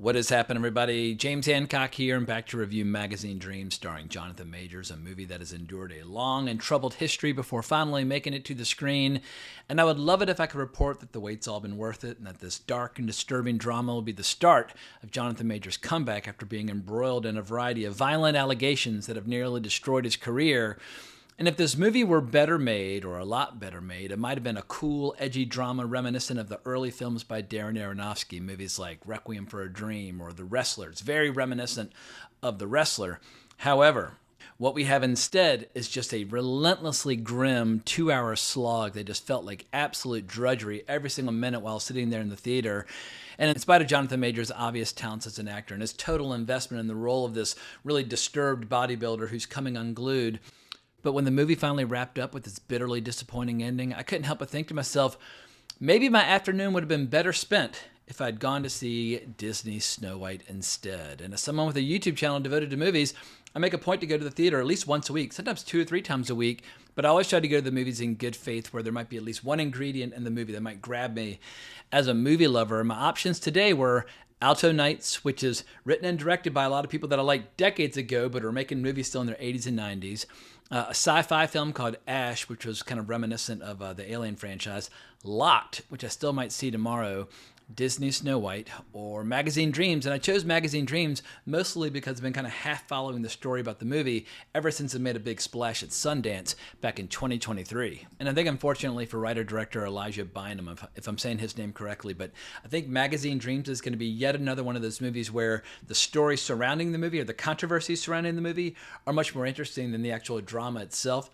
What has happened, everybody? James Hancock here, and back to review Magazine Dreams, starring Jonathan Majors, a movie that has endured a long and troubled history before finally making it to the screen. And I would love it if I could report that the wait's all been worth it, and that this dark and disturbing drama will be the start of Jonathan Majors' comeback after being embroiled in a variety of violent allegations that have nearly destroyed his career. And if this movie were better made, or a lot better made, it might have been a cool, edgy drama reminiscent of the early films by Darren Aronofsky, movies like Requiem for a Dream or The Wrestler. It's very reminiscent of The Wrestler. However, what we have instead is just a relentlessly grim 2-hour slog that just felt like absolute drudgery every single minute while sitting there in the theater. And in spite of Jonathan Majors' obvious talents as an actor and his total investment in the role of this really disturbed bodybuilder who's coming unglued, but when the movie finally wrapped up with its bitterly disappointing ending, I couldn't help but think to myself, maybe my afternoon would have been better spent if I'd gone to see Disney's Snow White instead. And as someone with a YouTube channel devoted to movies, I make a point to go to the theater at least once a week, sometimes 2 or 3 times a week, but I always try to go to the movies in good faith where there might be at least one ingredient in the movie that might grab me as a movie lover. And my options today were Alto Nights, which is written and directed by a lot of people that I liked decades ago but are making movies still in their 80s and 90s. A sci-fi film called Ash, which was kind of reminiscent of the Alien franchise. Locked, which I still might see tomorrow. Disney Snow White, or Magazine Dreams. And I chose Magazine Dreams mostly because I've been kind of half following the story about the movie ever since it made a big splash at Sundance back in 2023. And I think, unfortunately, for writer-director Elijah Bynum, if I'm saying his name correctly, but I think Magazine Dreams is going to be yet another one of those movies where the story surrounding the movie or the controversies surrounding the movie are much more interesting than the actual drama itself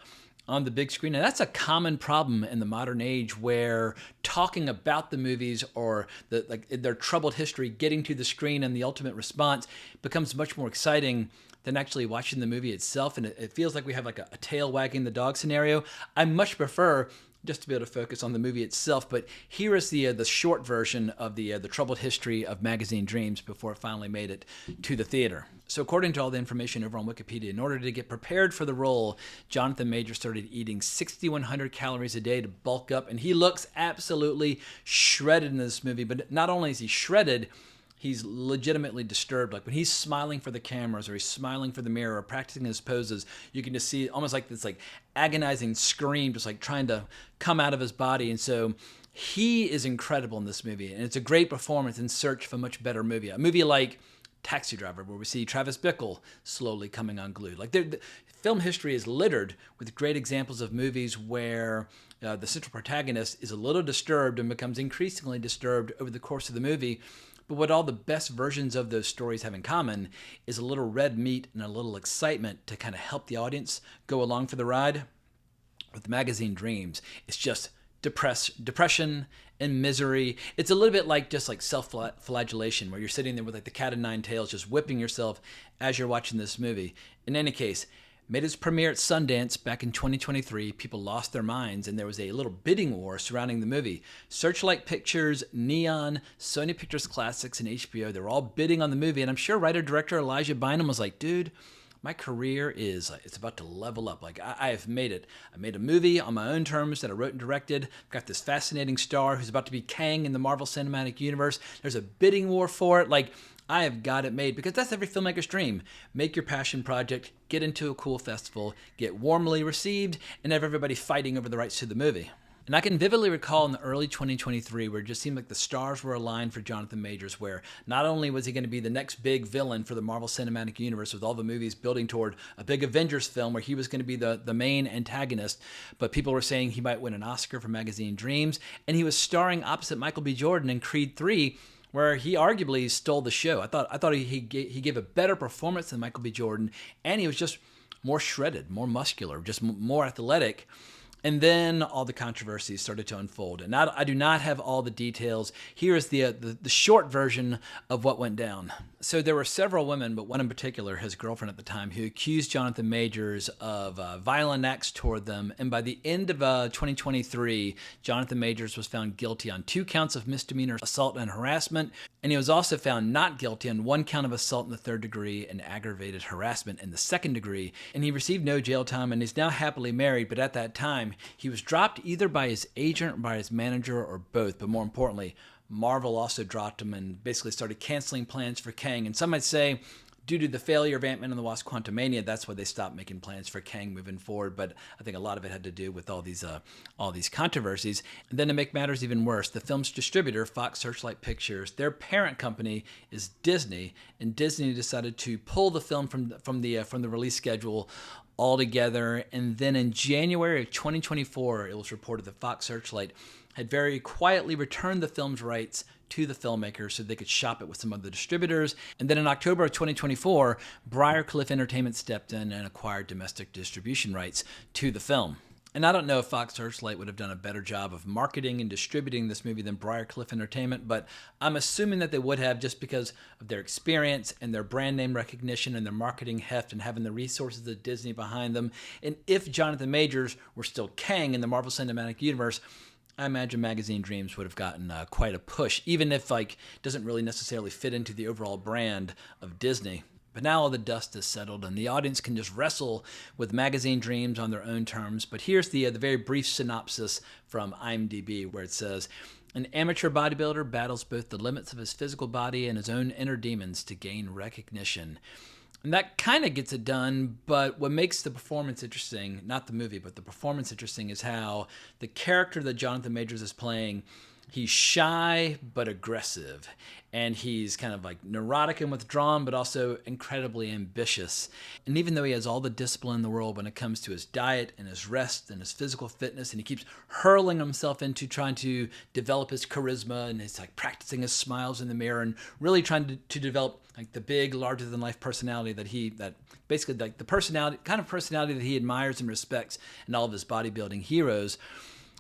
on the big screen. And that's a common problem in the modern age, where talking about the movies or their troubled history getting to the screen and the ultimate response becomes much more exciting than actually watching the movie itself. And it feels like we have like a tail wagging the dog scenario. I much prefer just to be able to focus on the movie itself. But here is the short version of the troubled history of Magazine Dreams before it finally made it to the theater. So according to all the information over on Wikipedia, in order to get prepared for the role, Jonathan Majors started eating 6,100 calories a day to bulk up, and he looks absolutely shredded in this movie. But not only is he shredded, he's legitimately disturbed. Like when he's smiling for the cameras or he's smiling for the mirror or practicing his poses, you can just see almost like this like agonizing scream just like trying to come out of his body. And so he is incredible in this movie, and it's a great performance in search of a much better movie. A movie like Taxi Driver, where we see Travis Bickle slowly coming unglued. Like the film history is littered with great examples of movies where the central protagonist is a little disturbed and becomes increasingly disturbed over the course of the movie. But what all the best versions of those stories have in common is a little red meat and a little excitement to kind of help the audience go along for the ride. With Magazine Dreams, it's just depression and misery. It's a little bit like just like self-flagellation, where you're sitting there with like the cat of nine tails, just whipping yourself as you're watching this movie. In any case, made its premiere at Sundance back in 2023. People lost their minds, and there was a little bidding war surrounding the movie. Searchlight Pictures, Neon, Sony Pictures Classics, and HBO, they were all bidding on the movie. And I'm sure writer-director Elijah Bynum was like, dude, my career it's about to level up. Like I have made it. I made a movie on my own terms that I wrote and directed. I've got this fascinating star who's about to be Kang in the Marvel Cinematic Universe. There's a bidding war for it. Like, I have got it made, because that's every filmmaker's dream. Make your passion project, get into a cool festival, get warmly received, and have everybody fighting over the rights to the movie. And I can vividly recall in the early 2023 where it just seemed like the stars were aligned for Jonathan Majors, where not only was he going to be the next big villain for the Marvel Cinematic Universe with all the movies building toward a big Avengers film where he was going to be the main antagonist, but people were saying he might win an Oscar for Magazine Dreams, and he was starring opposite Michael B. Jordan in Creed 3, where he arguably stole the show. I thought he gave a better performance than Michael B. Jordan, and he was just more shredded, more muscular, just more athletic. And then all the controversies started to unfold. And I do not have all the details. Here is the short version of what went down. So there were several women, but one in particular, his girlfriend at the time, who accused Jonathan Majors of violent acts toward them. And by the end of 2023, Jonathan Majors was found guilty on 2 counts of misdemeanor assault and harassment. And he was also found not guilty on 1 count of assault in the 3rd degree and aggravated harassment in the 2nd degree. And he received no jail time, and he's now happily married. But at that time, he was dropped either by his agent or by his manager or both. But more importantly, Marvel also dropped him and basically started canceling plans for Kang. And some might say, due to the failure of Ant-Man and the Wasp: Quantumania, that's why they stopped making plans for Kang moving forward. But I think a lot of it had to do with all these controversies. And then to make matters even worse, the film's distributor, Fox Searchlight Pictures, their parent company is Disney, and Disney decided to pull the film from the release schedule altogether. And then in January of 2024, it was reported that Fox Searchlight had very quietly returned the film's rights to the filmmaker so they could shop it with some other distributors. And then in October of 2024, Briarcliff Entertainment stepped in and acquired domestic distribution rights to the film. And I don't know if Fox Searchlight would have done a better job of marketing and distributing this movie than Briarcliff Entertainment, but I'm assuming that they would have, just because of their experience and their brand name recognition and their marketing heft and having the resources of Disney behind them. And if Jonathan Majors were still Kang in the Marvel Cinematic Universe, I imagine Magazine Dreams would have gotten quite a push, even if doesn't really necessarily fit into the overall brand of Disney. But now all the dust is settled and the audience can just wrestle with Magazine Dreams on their own terms. But here's the very brief synopsis from IMDb, where it says, an amateur bodybuilder battles both the limits of his physical body and his own inner demons to gain recognition. And that kind of gets it done, but what makes the performance interesting, not the movie, but the performance interesting, is how the character that Jonathan Majors is playing, he's shy but aggressive, and he's kind of like neurotic and withdrawn, but also incredibly ambitious. And even though he has all the discipline in the world when it comes to his diet and his rest and his physical fitness, and he keeps hurling himself into trying to develop his charisma, and he's like practicing his smiles in the mirror and really trying to develop like the big, larger than life personality that basically like the kind of personality that he admires and respects in all of his bodybuilding heroes.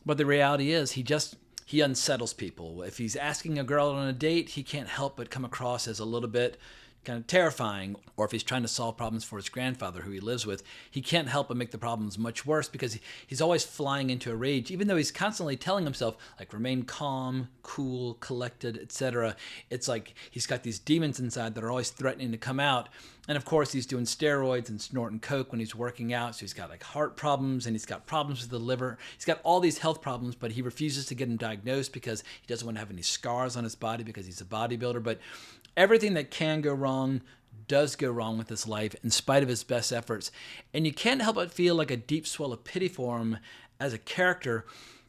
But the reality is he unsettles people. If he's asking a girl on a date, he can't help but come across as a little bit kind of terrifying. Or if he's trying to solve problems for his grandfather, who he lives with, he can't help but make the problems much worse, because he's always flying into a rage, even though he's constantly telling himself, like, remain calm, cool, collected, etc. It's like he's got these demons inside that are always threatening to come out. And of course, he's doing steroids and snorting coke when he's working out. So he's got like heart problems, and he's got problems with the liver. He's got all these health problems, but he refuses to get them diagnosed because he doesn't want to have any scars on his body, because he's a bodybuilder. But everything that can go wrong does go wrong with his life in spite of his best efforts. And you can't help but feel like a deep swell of pity for him as a character.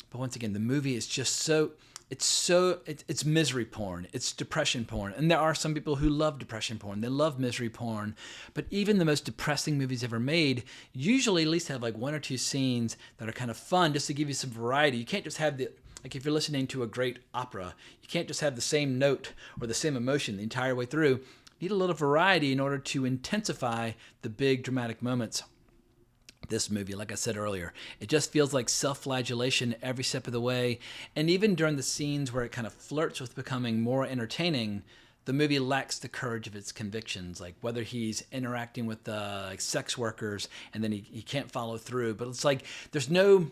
But once again, the movie is just it's misery porn. It's depression porn. And there are some people who love depression porn. They love misery porn. But even the most depressing movies ever made usually at least have like one or two scenes that are kind of fun, just to give you some variety. You can't just have like if you're listening to a great opera, you can't just have the same note or the same emotion the entire way through. You need a little variety in order to intensify the big dramatic moments. This movie, like I said earlier, it just feels like self-flagellation every step of the way. And even during the scenes where it kind of flirts with becoming more entertaining, the movie lacks the courage of its convictions, like whether he's interacting with like sex workers and then he can't follow through. But it's like there's no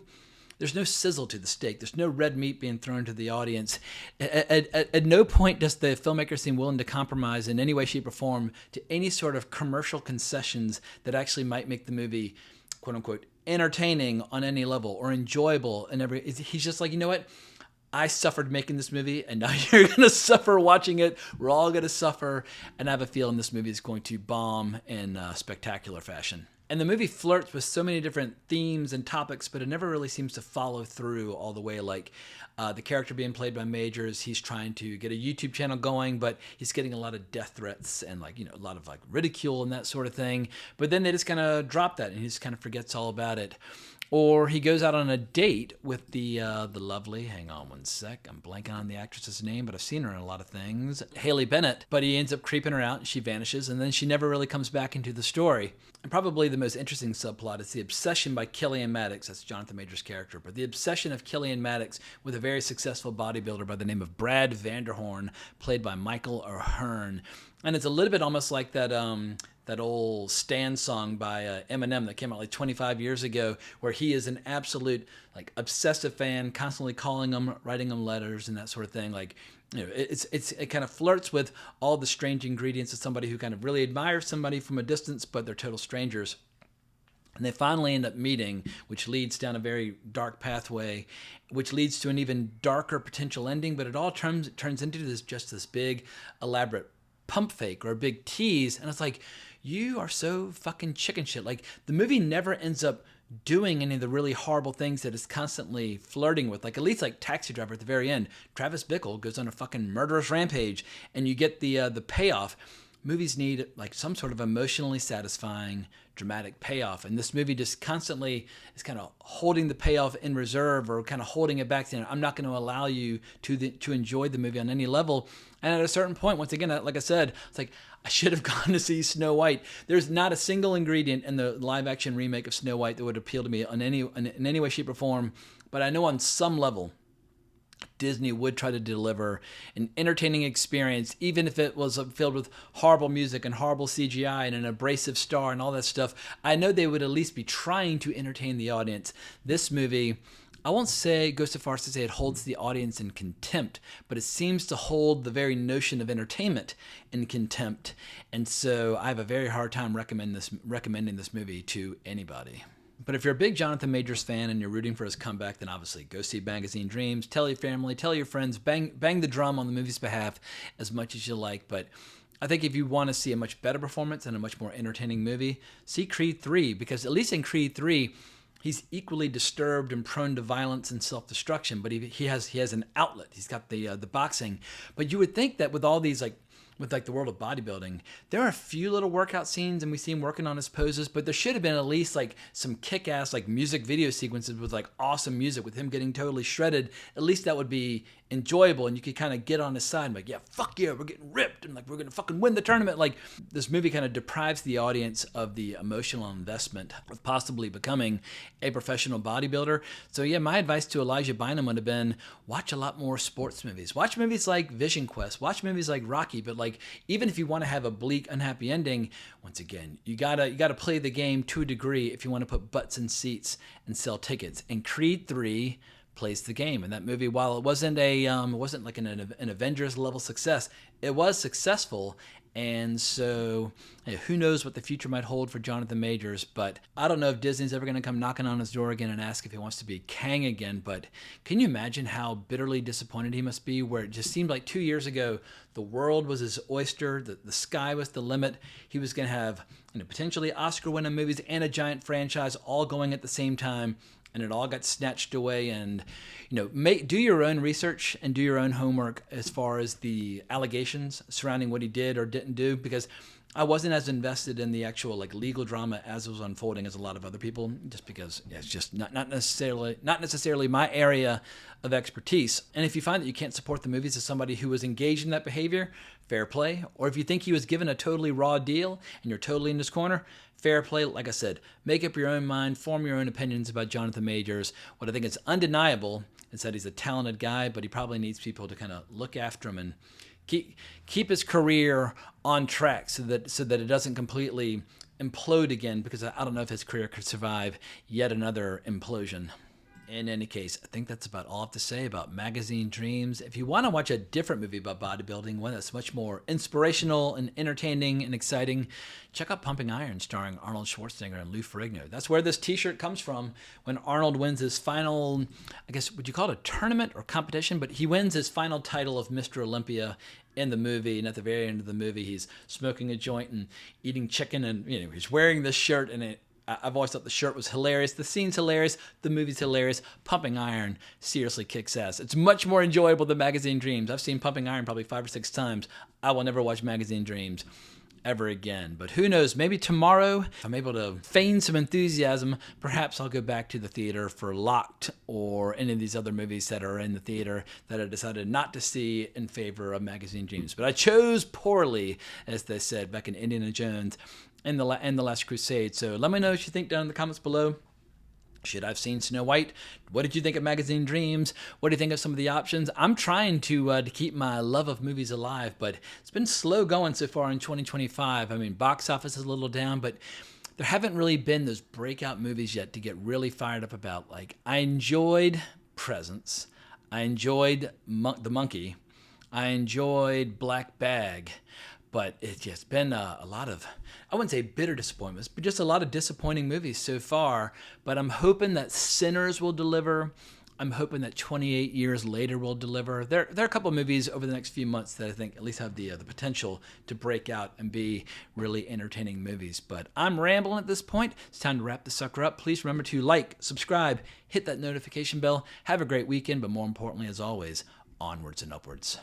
sizzle to the steak. There's no red meat being thrown to the audience. At no point does the filmmaker seem willing to compromise in any way, shape, or form to any sort of commercial concessions that actually might make the movie, quote unquote, entertaining on any level or enjoyable. He's just like, you know what? I suffered making this movie, and now you're going to suffer watching it. We're all going to suffer. And I have a feeling this movie is going to bomb in spectacular fashion. And the movie flirts with so many different themes and topics, but it never really seems to follow through all the way. Like the character being played by Majors, he's trying to get a YouTube channel going, but he's getting a lot of death threats and a lot of ridicule and that sort of thing. But then they just kind of drop that, and he just kind of forgets all about it. Or he goes out on a date with the lovely, hang on one sec, I'm blanking on the actress's name, but I've seen her in a lot of things, Haley Bennett. But he ends up creeping her out, and she vanishes, and then she never really comes back into the story. And probably the most interesting subplot is the obsession by Killian Maddox, that's Jonathan Majors' character, but the obsession of Killian Maddox with a very successful bodybuilder by the name of Brad Vanderhorn, played by Michael O'Hearn. And it's a little bit almost like that old Stan song by Eminem that came out like 25 years ago, where he is an absolute obsessive fan, constantly calling him, writing him letters, and that sort of thing. It kind of flirts with all the strange ingredients of somebody who kind of really admires somebody from a distance, but they're total strangers. And they finally end up meeting, which leads down a very dark pathway, which leads to an even darker potential ending. But it all turns into this big, elaborate pump fake or a big tease. And it's like, you are so fucking chicken shit. Like, the movie never ends up doing any of the really horrible things that it's constantly flirting with. Like, at least like Taxi Driver at the very end, Travis Bickle goes on a fucking murderous rampage, and you get the payoff. Movies need like some sort of emotionally satisfying, dramatic payoff, and this movie just constantly is kind of holding the payoff in reserve, or kind of holding it back, saying, I'm not going to allow you to enjoy the movie on any level. And at a certain point, once again, like I said, it's like, I should have gone to see Snow White. There's not a single ingredient in the live action remake of Snow White that would appeal to me in any way, shape, or form. But I know on some level, Disney would try to deliver an entertaining experience, even if it was filled with horrible music and horrible CGI and an abrasive star and all that stuff. I know they would at least be trying to entertain the audience. This movie, I won't say, go so far as to say it holds the audience in contempt, but it seems to hold the very notion of entertainment in contempt. And so I have a very hard time recommending this movie to anybody. But if you're a big Jonathan Majors fan and you're rooting for his comeback, then obviously go see Magazine Dreams. Tell your family, tell your friends, bang the drum on the movie's behalf as much as you like. But I think if you want to see a much better performance and a much more entertaining movie, see Creed 3, because at least in Creed 3, he's equally disturbed and prone to violence and self-destruction, but he has an outlet. He's got the boxing. But you would think that with all these with the world of bodybuilding, there are a few little workout scenes and we see him working on his poses, but there should have been at least like some kick-ass like music video sequences with like awesome music with him getting totally shredded. At least that would be enjoyable, and you could kind of get on his side and be like, yeah, fuck yeah, we're getting ripped, and like we're gonna fucking win the tournament. Like, this movie kind of deprives the audience of the emotional investment of possibly becoming a professional bodybuilder. So yeah, my advice to Elijah Bynum would have been, watch a lot more sports movies. Watch movies like Vision Quest. Watch movies like Rocky. But like, even if you want to have a bleak, unhappy ending, once again, you gotta play the game to a degree if you want to put butts in seats and sell tickets. And Creed 3 plays the game. And that movie, while it wasn't like an Avengers level success, it was successful. And so, who knows what the future might hold for Jonathan Majors. But I don't know if Disney's ever going to come knocking on his door again and ask if he wants to be Kang again. But can you imagine how bitterly disappointed he must be, where it just seemed like 2 years ago the world was his oyster, the sky was the limit. He was going to have potentially Oscar-winning movies and a giant franchise all going at the same time. And it all got snatched away. And do your own research and do your own homework as far as the allegations surrounding what he did or didn't do, because I wasn't as invested in the actual like legal drama as it was unfolding as a lot of other people, just because it's just not necessarily my area of expertise. And if you find that you can't support the movies as somebody who was engaged in that behavior, fair play. Or if you think he was given a totally raw deal and you're totally in his corner, fair play. Like I said, make up your own mind, form your own opinions about Jonathan Majors. What I think is undeniable is that he's a talented guy, but he probably needs people to kind of look after him and keep his career on track so that it doesn't completely implode again, because I don't know if his career could survive yet another implosion. In any case, I think that's about all I have to say about Magazine Dreams. If you want to watch a different movie about bodybuilding, one that's much more inspirational and entertaining and exciting, check out Pumping Iron, starring Arnold Schwarzenegger and Lou Ferrigno. That's where this t-shirt comes from, when Arnold wins his final, I guess, would you call it a tournament or competition? But he wins his final title of Mr. Olympia in the movie, and at the very end of the movie, he's smoking a joint and eating chicken, and he's wearing this shirt, and I've always thought the shirt was hilarious. The scene's hilarious. The movie's hilarious. Pumping Iron seriously kicks ass. It's much more enjoyable than Magazine Dreams. I've seen Pumping Iron probably 5 or 6 times. I will never watch Magazine Dreams ever again. But who knows, maybe tomorrow, if I'm able to feign some enthusiasm, perhaps I'll go back to the theater for Locked or any of these other movies that are in the theater that I decided not to see in favor of Magazine Dreams. But I chose poorly, as they said back in Indiana Jones and the Last Crusade. So let me know what you think down in the comments below. Should I have seen Snow White? What did you think of Magazine Dreams? What do you think of some of the options? I'm trying to keep my love of movies alive, but it's been slow going so far in 2025. I mean, box office is a little down, but there haven't really been those breakout movies yet to get really fired up about. Like, I enjoyed Presence. I enjoyed The Monkey. I enjoyed Black Bag. But it's just been a lot of, I wouldn't say bitter disappointments, but just a lot of disappointing movies so far. But I'm hoping that Sinners will deliver. I'm hoping that 28 Years Later will deliver. There are a couple of movies over the next few months that I think at least have the potential to break out and be really entertaining movies. But I'm rambling at this point. It's time to wrap the sucker up. Please remember to like, subscribe, hit that notification bell. Have a great weekend, but more importantly, as always, onwards and upwards.